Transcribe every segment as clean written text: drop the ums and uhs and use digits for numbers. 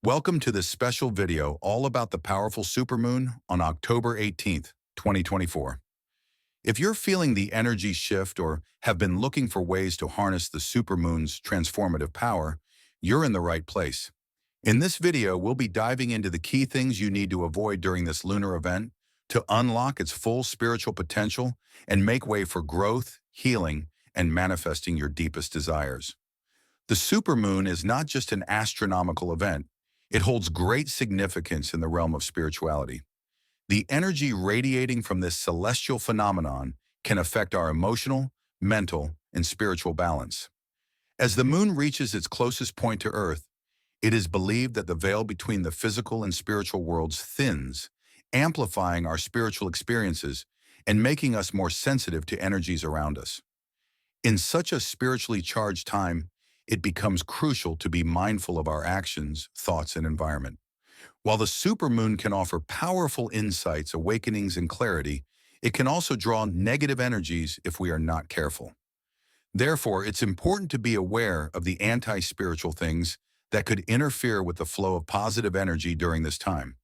Welcome to this special video all about the powerful supermoon on October 18th, 2024. If you're feeling the energy shift or have been looking for ways to harness the supermoon's transformative power, you're in the right place. In this video, we'll be diving into the key things you need to avoid during this lunar event to unlock its full spiritual potential and make way for growth, healing, and manifesting your deepest desires. The supermoon is not just an astronomical event. It holds great significance in the realm of spirituality. The energy radiating from this celestial phenomenon can affect our emotional, mental, and spiritual balance. As the moon reaches its closest point to Earth, it is believed that the veil between the physical and spiritual worlds thins, amplifying our spiritual experiences and making us more sensitive to energies around us. In such a spiritually charged time, it becomes crucial to be mindful of our actions, thoughts, and environment. While the supermoon can offer powerful insights, awakenings, and clarity, it can also draw negative energies if we are not careful. Therefore, it's important to be aware of the anti-spiritual things that could interfere with the flow of positive energy during this time.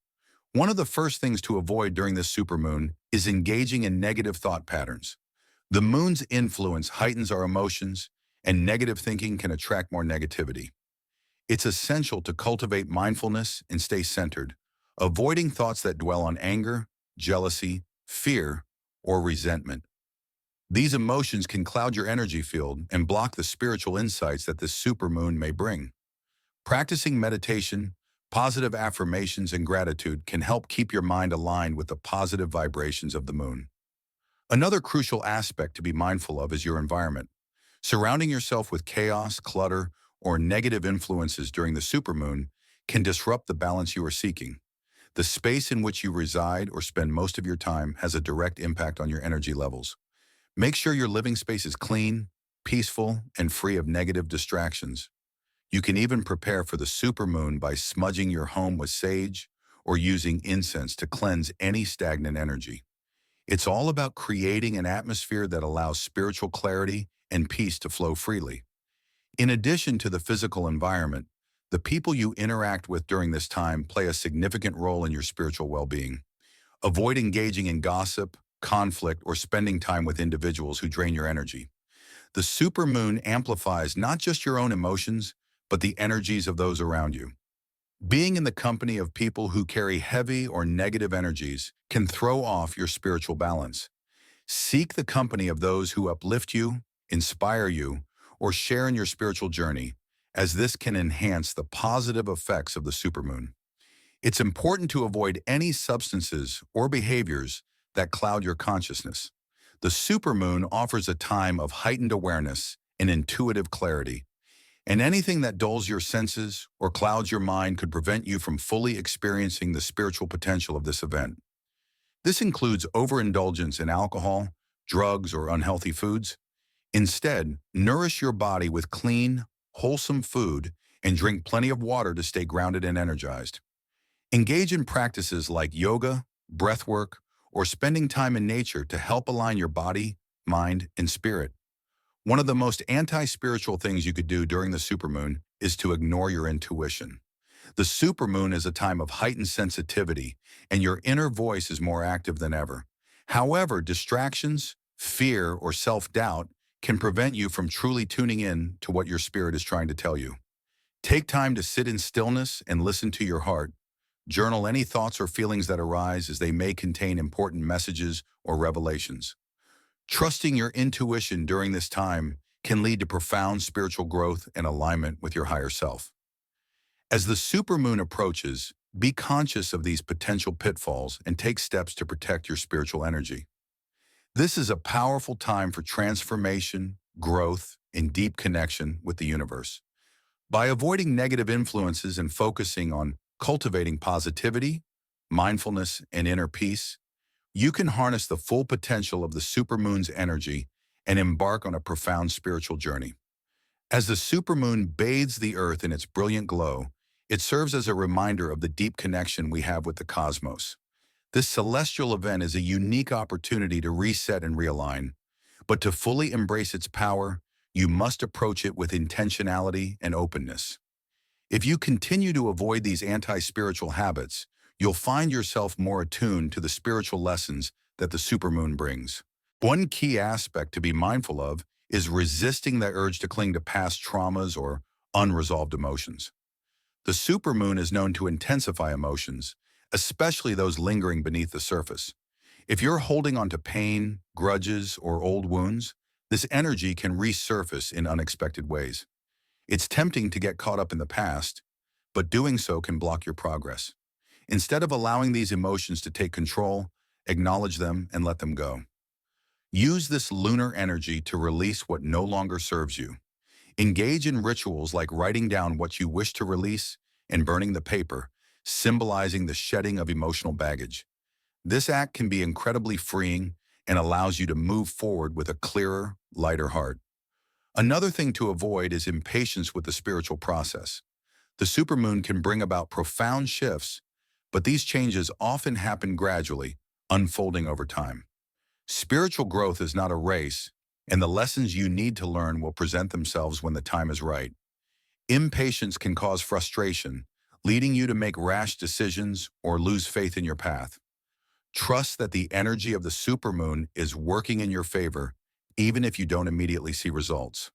One of the first things to avoid during this supermoon is engaging in negative thought patterns. The moon's influence heightens our emotions, and negative thinking can attract more negativity. It's essential to cultivate mindfulness and stay centered, avoiding thoughts that dwell on anger, jealousy, fear, or resentment. These emotions can cloud your energy field and block the spiritual insights that this supermoon may bring. Practicing meditation, positive affirmations, and gratitude can help keep your mind aligned with the positive vibrations of the moon. Another crucial aspect to be mindful of is your environment. Surrounding yourself with chaos, clutter, or negative influences during the supermoon can disrupt the balance you are seeking. The space in which you reside or spend most of your time has a direct impact on your energy levels. Make sure your living space is clean, peaceful, and free of negative distractions. You can even prepare for the supermoon by smudging your home with sage or using incense to cleanse any stagnant energy. It's all about creating an atmosphere that allows spiritual clarity and peace to flow freely. In addition to the physical environment, the people you interact with during this time play a significant role in your spiritual well-being. Avoid engaging in gossip, conflict, or spending time with individuals who drain your energy. The supermoon amplifies not just your own emotions, but the energies of those around you. Being in the company of people who carry heavy or negative energies can throw off your spiritual balance. Seek the company of those who uplift you, inspire you, or share in your spiritual journey, as this can enhance the positive effects of the supermoon. It's important to avoid any substances or behaviors that cloud your consciousness. The supermoon offers a time of heightened awareness and intuitive clarity, and anything that dulls your senses or clouds your mind could prevent you from fully experiencing the spiritual potential of this event. This includes overindulgence in alcohol, drugs, or unhealthy foods. Instead, nourish your body with clean, wholesome food and drink plenty of water to stay grounded and energized. Engage in practices like yoga, breath work, or spending time in nature to help align your body, mind, and spirit. One of the most anti-spiritual things you could do during the supermoon is to ignore your intuition. The supermoon is a time of heightened sensitivity, and your inner voice is more active than ever. However, distractions, fear, or self-doubt can prevent you from truly tuning in to what your spirit is trying to tell you. Take time to sit in stillness and listen to your heart. Journal any thoughts or feelings that arise, as they may contain important messages or revelations. Trusting your intuition during this time can lead to profound spiritual growth and alignment with your higher self. As the supermoon approaches, be conscious of these potential pitfalls and take steps to protect your spiritual energy. This is a powerful time for transformation, growth, and deep connection with the universe. By avoiding negative influences and focusing on cultivating positivity, mindfulness, and inner peace, you can harness the full potential of the supermoon's energy and embark on a profound spiritual journey. As the supermoon bathes the earth in its brilliant glow, it serves as a reminder of the deep connection we have with the cosmos. This celestial event is a unique opportunity to reset and realign, but to fully embrace its power, you must approach it with intentionality and openness. If you continue to avoid these anti-spiritual habits, you'll find yourself more attuned to the spiritual lessons that the supermoon brings. One key aspect to be mindful of is resisting the urge to cling to past traumas or unresolved emotions. The supermoon is known to intensify emotions, especially those lingering beneath the surface. If you're holding on to pain, grudges, or old wounds, this energy can resurface in unexpected ways. It's tempting to get caught up in the past, but doing so can block your progress. Instead of allowing these emotions to take control, acknowledge them and let them go. Use this lunar energy to release what no longer serves you. Engage in rituals like writing down what you wish to release and burning the paper, symbolizing the shedding of emotional baggage. This act can be incredibly freeing and allows you to move forward with a clearer, lighter heart. Another thing to avoid is impatience with the spiritual process. The supermoon can bring about profound shifts, but these changes often happen gradually, unfolding over time. Spiritual growth is not a race, and the lessons you need to learn will present themselves when the time is right. Impatience can cause frustration, leading you to make rash decisions or lose faith in your path. Trust that the energy of the supermoon is working in your favor, even if you don't immediately see results.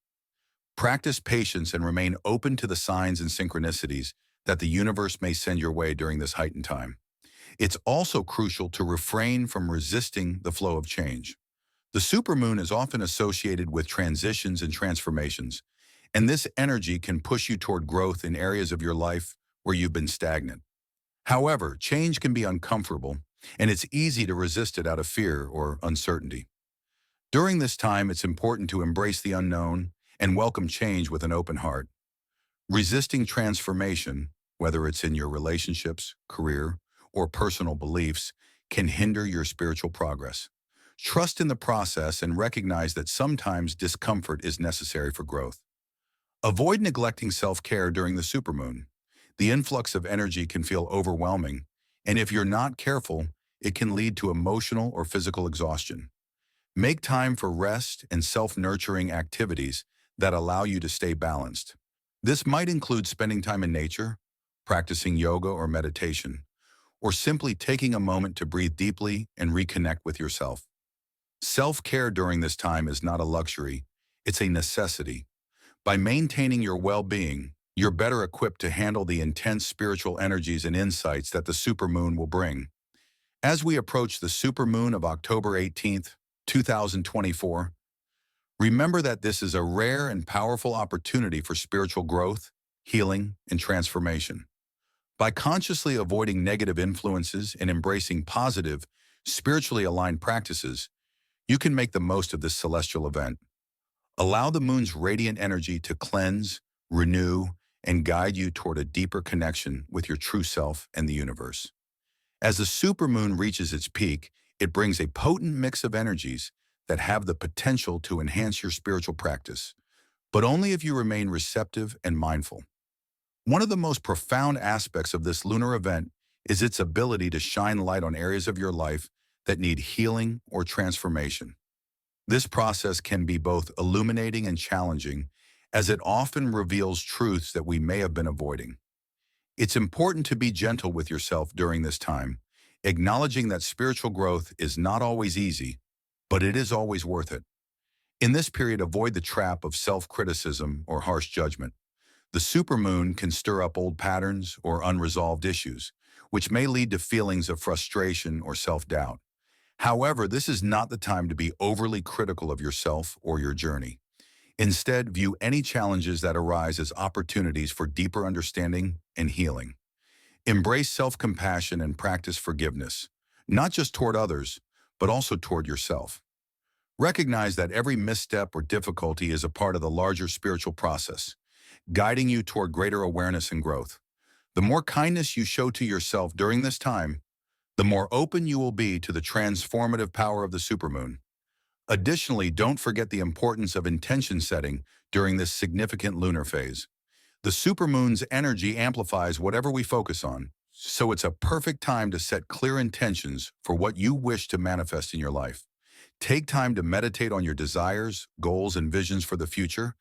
Practice patience and remain open to the signs and synchronicities that the universe may send your way during this heightened time. It's also crucial to refrain from resisting the flow of change. The supermoon is often associated with transitions and transformations, and this energy can push you toward growth in areas of your life where you've been stagnant. However, change can be uncomfortable, and it's easy to resist it out of fear or uncertainty. During this time, it's important to embrace the unknown and welcome change with an open heart. Resisting transformation, whether it's in your relationships, career, or personal beliefs, can hinder your spiritual progress. Trust in the process and recognize that sometimes discomfort is necessary for growth. Avoid neglecting self-care during the supermoon. The influx of energy can feel overwhelming, and if you're not careful, it can lead to emotional or physical exhaustion. Make time for rest and self-nurturing activities that allow you to stay balanced. This might include spending time in nature, practicing yoga or meditation, or simply taking a moment to breathe deeply and reconnect with yourself. Self-care during this time is not a luxury, it's a necessity. By maintaining your well-being, you're better equipped to handle the intense spiritual energies and insights that the supermoon will bring. As we approach the supermoon of October 18th, 2024, remember that this is a rare and powerful opportunity for spiritual growth, healing, and transformation. By consciously avoiding negative influences and embracing positive, spiritually aligned practices, you can make the most of this celestial event. Allow the moon's radiant energy to cleanse, renew, and guide you toward a deeper connection with your true self and the universe. As the supermoon reaches its peak, it brings a potent mix of energies that have the potential to enhance your spiritual practice, but only if you remain receptive and mindful. One of the most profound aspects of this lunar event is its ability to shine light on areas of your life that need healing or transformation. This process can be both illuminating and challenging, as it often reveals truths that we may have been avoiding. It's important to be gentle with yourself during this time, acknowledging that spiritual growth is not always easy, but it is always worth it. In this period, avoid the trap of self-criticism or harsh judgment. The supermoon can stir up old patterns or unresolved issues, which may lead to feelings of frustration or self-doubt. However, this is not the time to be overly critical of yourself or your journey. Instead, view any challenges that arise as opportunities for deeper understanding and healing. Embrace self-compassion and practice forgiveness, not just toward others, but also toward yourself. Recognize that every misstep or difficulty is a part of the larger spiritual process, guiding you toward greater awareness and growth. The more kindness you show to yourself during this time, the more open you will be to the transformative power of the supermoon. Additionally, don't forget the importance of intention setting during this significant lunar phase. The supermoon's energy amplifies whatever we focus on, so it's a perfect time to set clear intentions for what you wish to manifest in your life. Take time to meditate on your desires, goals, and visions for the future,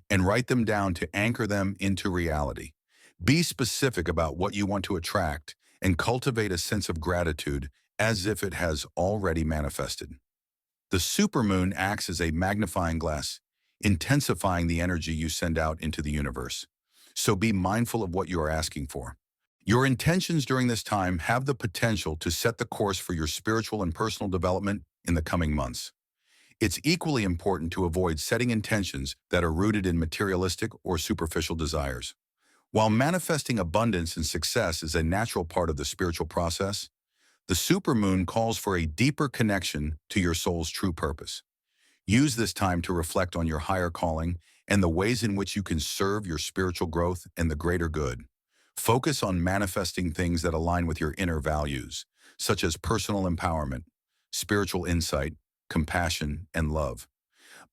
and write them down to anchor them into reality. Be specific about what you want to attract and cultivate a sense of gratitude as if it has already manifested. The supermoon acts as a magnifying glass, intensifying the energy you send out into the universe. So be mindful of what you are asking for. Your intentions during this time have the potential to set the course for your spiritual and personal development in the coming months. It's equally important to avoid setting intentions that are rooted in materialistic or superficial desires. While manifesting abundance and success is a natural part of the spiritual process, the supermoon calls for a deeper connection to your soul's true purpose. Use this time to reflect on your higher calling and the ways in which you can serve your spiritual growth and the greater good. Focus on manifesting things that align with your inner values, such as personal empowerment, spiritual insight, compassion, and love.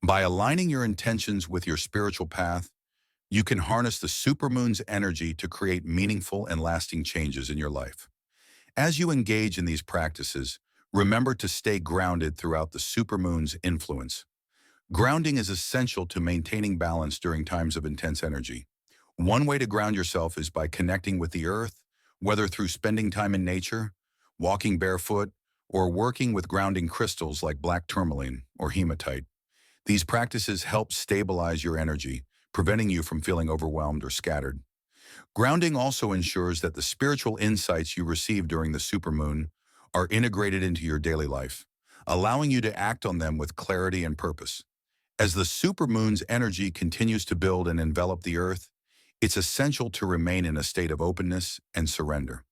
By aligning your intentions with your spiritual path, you can harness the supermoon's energy to create meaningful and lasting changes in your life. As you engage in these practices, remember to stay grounded throughout the supermoon's influence. Grounding is essential to maintaining balance during times of intense energy. One way to ground yourself is by connecting with the earth, whether through spending time in nature, walking barefoot, or working with grounding crystals like black tourmaline or hematite. These practices help stabilize your energy, preventing you from feeling overwhelmed or scattered. Grounding also ensures that the spiritual insights you receive during the supermoon are integrated into your daily life, allowing you to act on them with clarity and purpose. As the supermoon's energy continues to build and envelop the earth, it's essential to remain in a state of openness and surrender.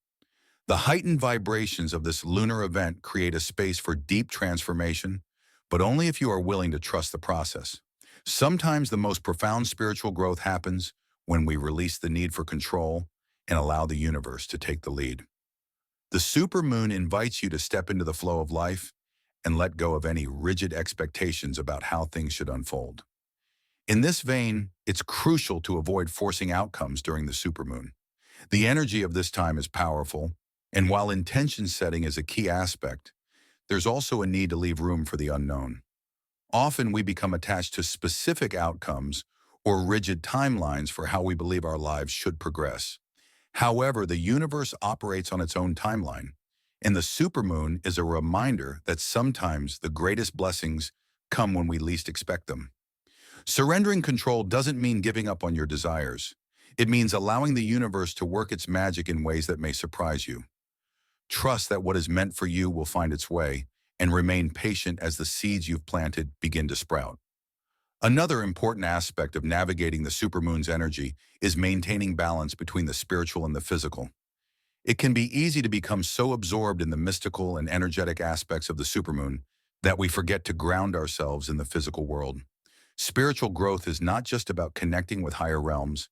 The heightened vibrations of this lunar event create a space for deep transformation, but only if you are willing to trust the process. Sometimes the most profound spiritual growth happens when we release the need for control and allow the universe to take the lead. The supermoon invites you to step into the flow of life and let go of any rigid expectations about how things should unfold. In this vein, it's crucial to avoid forcing outcomes during the supermoon. The energy of this time is powerful, and while intention setting is a key aspect, there's also a need to leave room for the unknown. Often we become attached to specific outcomes or rigid timelines for how we believe our lives should progress. However, the universe operates on its own timeline, and the supermoon is a reminder that sometimes the greatest blessings come when we least expect them. Surrendering control doesn't mean giving up on your desires. It means allowing the universe to work its magic in ways that may surprise you. Trust that what is meant for you will find its way, and remain patient as the seeds you've planted begin to sprout. Another important aspect of navigating the supermoon's energy is maintaining balance between the spiritual and the physical. It can be easy to become so absorbed in the mystical and energetic aspects of the supermoon that we forget to ground ourselves in the physical world. Spiritual growth is not just about connecting with higher realms,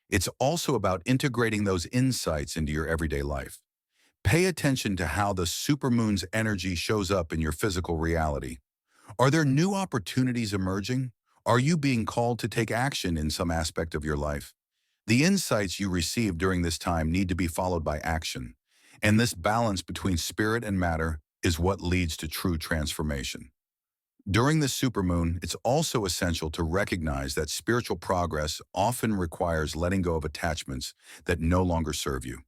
it's also about integrating those insights into your everyday life. Pay attention to how the supermoon's energy shows up in your physical reality. Are there new opportunities emerging? Are you being called to take action in some aspect of your life? The insights you receive during this time need to be followed by action, and this balance between spirit and matter is what leads to true transformation. During the supermoon, it's also essential to recognize that spiritual progress often requires letting go of attachments that no longer serve you.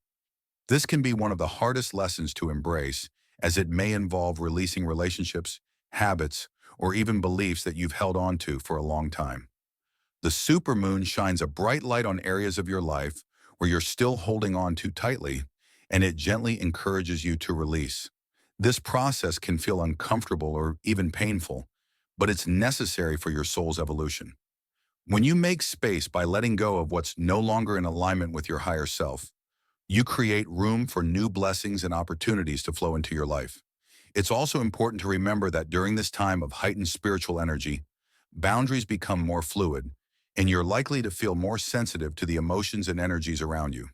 This can be one of the hardest lessons to embrace, as it may involve releasing relationships, habits, or even beliefs that you've held on to for a long time. The supermoon shines a bright light on areas of your life where you're still holding on too tightly, and it gently encourages you to release. This process can feel uncomfortable or even painful, but it's necessary for your soul's evolution. When you make space by letting go of what's no longer in alignment with your higher self, you create room for new blessings and opportunities to flow into your life. It's also important to remember that during this time of heightened spiritual energy, boundaries become more fluid, and you're likely to feel more sensitive to the emotions and energies around you.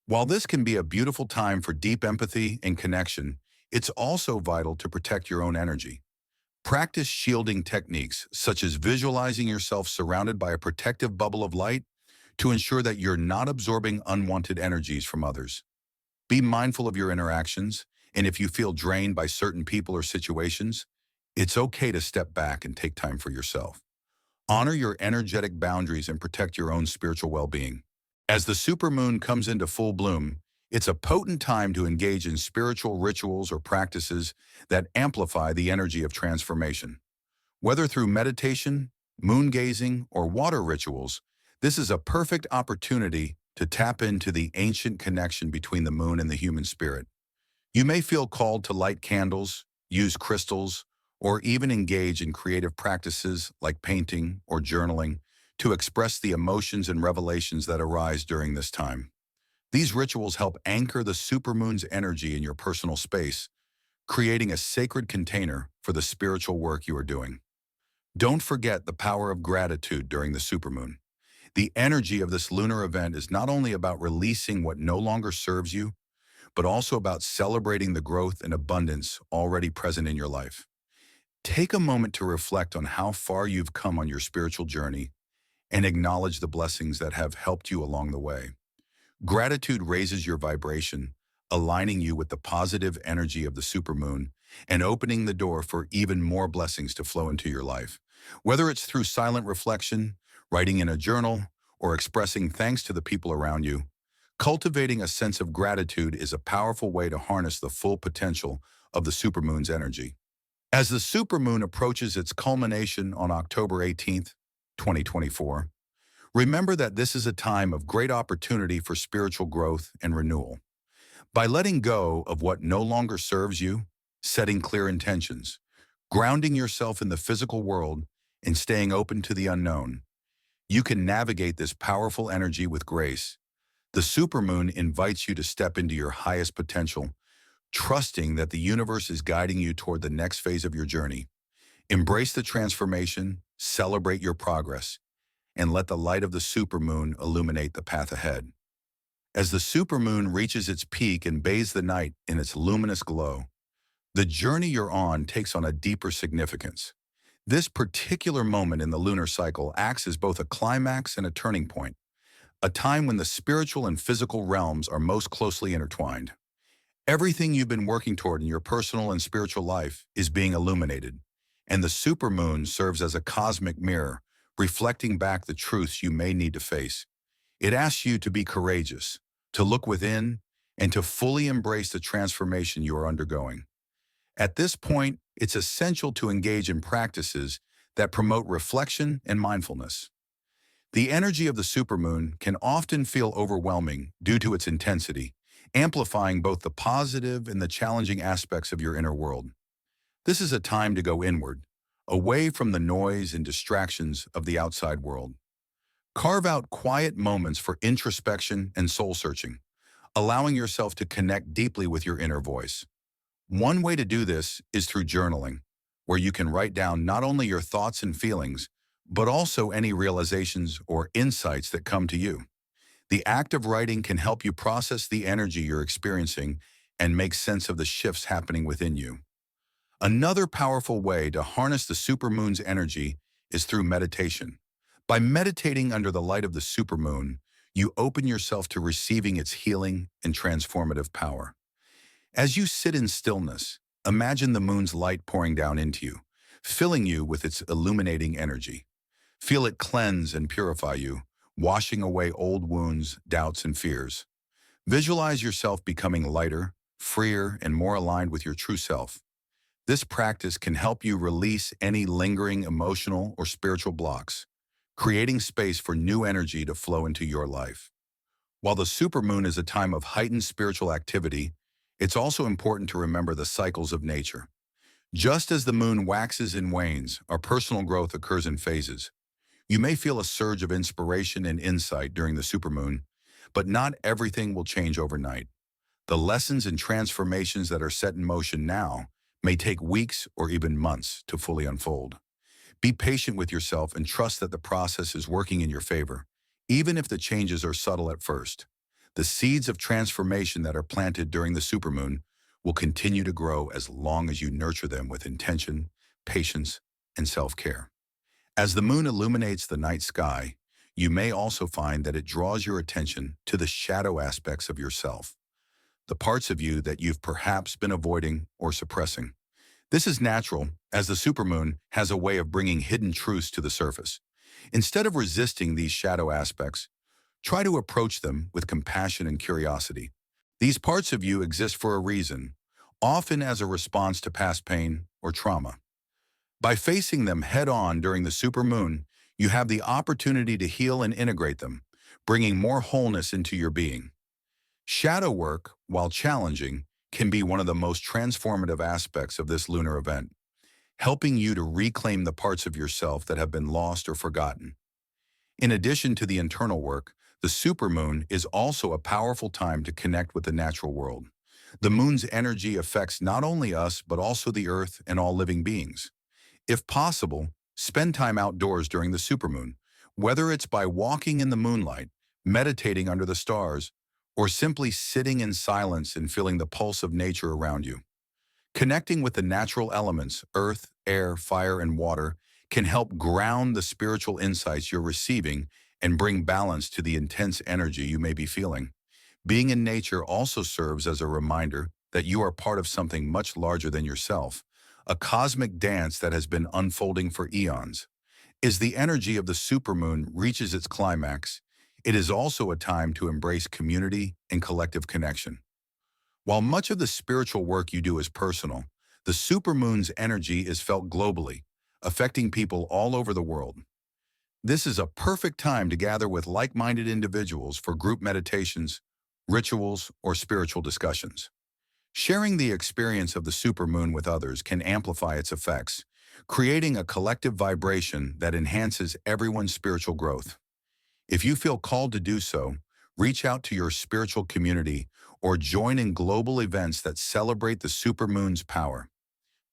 While this can be a beautiful time for deep empathy and connection, it's also vital to protect your own energy. Practice shielding techniques, such as visualizing yourself surrounded by a protective bubble of light, to ensure that you're not absorbing unwanted energies from others. Be mindful of your interactions, and if you feel drained by certain people or situations, it's okay to step back and take time for yourself. Honor your energetic boundaries and protect your own spiritual well-being. As the supermoon comes into full bloom, it's a potent time to engage in spiritual rituals or practices that amplify the energy of transformation. Whether through meditation, moon gazing, or water rituals, this is a perfect opportunity to tap into the ancient connection between the moon and the human spirit. You may feel called to light candles, use crystals, or even engage in creative practices like painting or journaling to express the emotions and revelations that arise during this time. These rituals help anchor the supermoon's energy in your personal space, creating a sacred container for the spiritual work you are doing. Don't forget the power of gratitude during the supermoon. The energy of this lunar event is not only about releasing what no longer serves you, but also about celebrating the growth and abundance already present in your life. Take a moment to reflect on how far you've come on your spiritual journey and acknowledge the blessings that have helped you along the way. Gratitude raises your vibration, aligning you with the positive energy of the supermoon and opening the door for even more blessings to flow into your life. Whether it's through silent reflection, writing in a journal, or expressing thanks to the people around you, cultivating a sense of gratitude is a powerful way to harness the full potential of the supermoon's energy. As the supermoon approaches its culmination on October 18th, 2024, remember that this is a time of great opportunity for spiritual growth and renewal. By letting go of what no longer serves you, setting clear intentions, grounding yourself in the physical world, and staying open to the unknown, you can navigate this powerful energy with grace. The supermoon invites you to step into your highest potential, trusting that the universe is guiding you toward the next phase of your journey. Embrace the transformation, celebrate your progress, and let the light of the supermoon illuminate the path ahead. As the supermoon reaches its peak and bathes the night in its luminous glow, the journey you're on takes on a deeper significance. This particular moment in the lunar cycle acts as both a climax and a turning point, a time when the spiritual and physical realms are most closely intertwined. Everything you've been working toward in your personal and spiritual life is being illuminated, and the supermoon serves as a cosmic mirror, reflecting back the truths you may need to face. It asks you to be courageous, to look within, and to fully embrace the transformation you are undergoing. At this point, it's essential to engage in practices that promote reflection and mindfulness. The energy of the supermoon can often feel overwhelming due to its intensity, amplifying both the positive and the challenging aspects of your inner world. This is a time to go inward, away from the noise and distractions of the outside world. Carve out quiet moments for introspection and soul-searching, allowing yourself to connect deeply with your inner voice. One way to do this is through journaling, where you can write down not only your thoughts and feelings, but also any realizations or insights that come to you. The act of writing can help you process the energy you're experiencing and make sense of the shifts happening within you. Another powerful way to harness the supermoon's energy is through meditation. By meditating under the light of the supermoon, you open yourself to receiving its healing and transformative power. As you sit in stillness, imagine the moon's light pouring down into you, filling you with its illuminating energy. Feel it cleanse and purify you, washing away old wounds, doubts, and fears. Visualize yourself becoming lighter, freer, and more aligned with your true self. This practice can help you release any lingering emotional or spiritual blocks, creating space for new energy to flow into your life. While the supermoon is a time of heightened spiritual activity, it's also important to remember the cycles of nature. Just as the moon waxes and wanes, our personal growth occurs in phases. You may feel a surge of inspiration and insight during the supermoon, but not everything will change overnight. The lessons and transformations that are set in motion now may take weeks or even months to fully unfold. Be patient with yourself and trust that the process is working in your favor, even if the changes are subtle at first. The seeds of transformation that are planted during the supermoon will continue to grow as long as you nurture them with intention, patience, and self-care. As the moon illuminates the night sky, you may also find that it draws your attention to the shadow aspects of yourself, the parts of you that you've perhaps been avoiding or suppressing. This is natural, as the supermoon has a way of bringing hidden truths to the surface. Instead of resisting these shadow aspects, Try to approach them with compassion and curiosity. These parts of you exist for a reason, often as a response to past pain or trauma. By facing them head-on during the supermoon, you have the opportunity to heal and integrate them, bringing more wholeness into your being. Shadow work, while challenging, can be one of the most transformative aspects of this lunar event, helping you to reclaim the parts of yourself that have been lost or forgotten. In addition to the internal work, the supermoon is also a powerful time to connect with the natural world. The moon's energy affects not only us, but also the earth and all living beings. If possible, spend time outdoors during the supermoon, whether it's by walking in the moonlight, meditating under the stars, or simply sitting in silence and feeling the pulse of nature around you. Connecting with the natural elements, earth, air, fire, and water, can help ground the spiritual insights you're receiving and bring balance to the intense energy you may be feeling. Being in nature also serves as a reminder that you are part of something much larger than yourself, a cosmic dance that has been unfolding for eons. As the energy of the supermoon reaches its climax, it is also a time to embrace community and collective connection. While much of the spiritual work you do is personal, the supermoon's energy is felt globally, affecting people all over the world. This is a perfect time to gather with like-minded individuals for group meditations, rituals, or spiritual discussions. Sharing the experience of the supermoon with others can amplify its effects, creating a collective vibration that enhances everyone's spiritual growth. If you feel called to do so, reach out to your spiritual community or join in global events that celebrate the supermoon's power.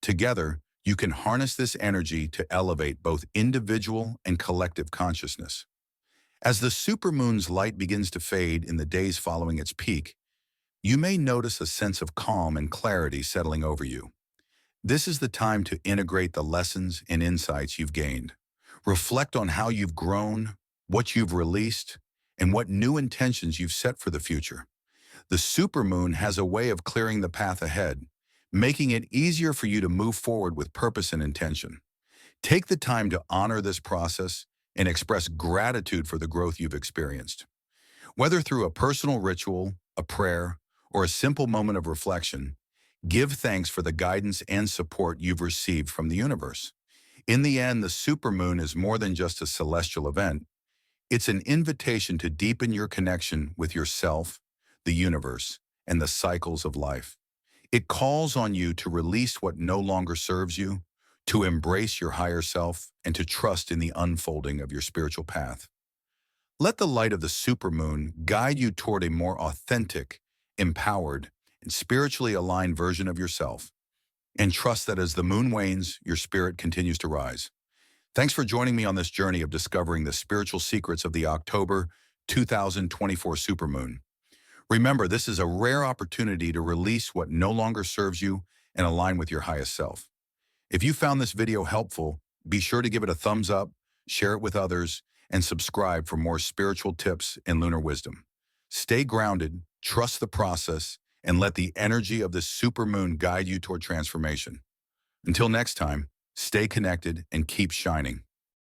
Together, you can harness this energy to elevate both individual and collective consciousness. As the supermoon's light begins to fade in the days following its peak, you may notice a sense of calm and clarity settling over you. This is the time to integrate the lessons and insights you've gained. Reflect on how you've grown, what you've released, and what new intentions you've set for the future. The supermoon has a way of clearing the path ahead, making it easier for you to move forward with purpose and intention. Take the time to honor this process and express gratitude for the growth you've experienced. Whether through a personal ritual, a prayer, or a simple moment of reflection, give thanks for the guidance and support you've received from the universe. In the end, the supermoon is more than just a celestial event. It's an invitation to deepen your connection with yourself, the universe, and the cycles of life. It calls on you to release what no longer serves you, to embrace your higher self, and to trust in the unfolding of your spiritual path. Let the light of the supermoon guide you toward a more authentic, empowered, and spiritually aligned version of yourself. And trust that as the moon wanes, your spirit continues to rise. Thanks for joining me on this journey of discovering the spiritual secrets of the October 2024 supermoon. Remember, this is a rare opportunity to release what no longer serves you and align with your highest self. If you found this video helpful, be sure to give it a thumbs up, share it with others, and subscribe for more spiritual tips and lunar wisdom. Stay grounded, trust the process, and let the energy of the supermoon guide you toward transformation. Until next time, stay connected and keep shining.